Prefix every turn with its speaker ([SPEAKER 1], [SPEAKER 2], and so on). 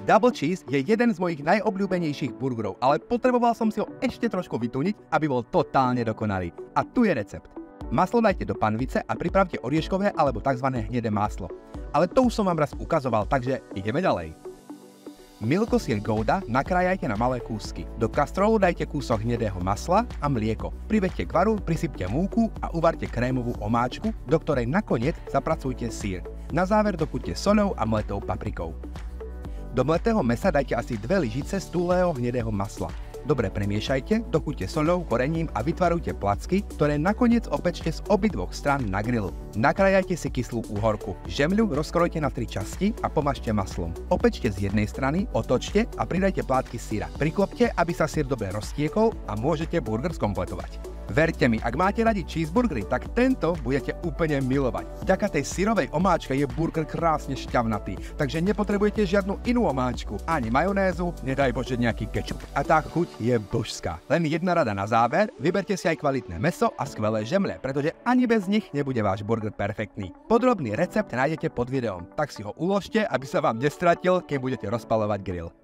[SPEAKER 1] Double cheese je jeden z mojich najobľúbenejších burgerov, ale potreboval som si ho ešte trošku vytúniť, aby bol totálne dokonalý. A tu je recept. Maslo dajte do panvice a pripravte orieškové alebo tzv. Hnedé maslo. Ale to už som vám raz ukazoval, takže ideme ďalej. Milkosír Gouda nakrájajte na malé kúsky. Do kastrolu dajte kúsok hnedého masla a mlieko. Privedte k varu, prisypte múku a uvarte krémovú omáčku, do ktorej nakoniec zapracujte sír. Na záver dochuťte soľou a mletou paprikou. Do mletého mesa dajte asi 2 lyžice stúleho hnedého masla. Dobre premiešajte, dochuťte soľou, korením a vytvarujte placky, ktoré nakoniec opečte z obidvoch strán na grilu. Nakrájajte si kyslú úhorku. Žemľu rozkrojte na 3 časti a pomažte maslom. Opečte z jednej strany, otočte a pridajte plátky syra. Priklopte, aby sa syr dobre roztiekol a môžete burger skompletovať. Verte mi, ak máte radi cheeseburgery, tak tento budete úplne milovať. Vďaka tej syrovej omáčke je burger krásne šťavnatý, takže nepotrebujete žiadnu inú omáčku, ani majonézu, nedaj bože nejaký kečup. A tá chuť je božská. Len jedna rada na záver, vyberte si aj kvalitné mäso a skvelé žemle, pretože ani bez nich nebude váš burger perfektný. Podrobný recept nájdete pod videom, tak si ho uložte, aby sa vám nestratil, keď budete rozpaľovať grill.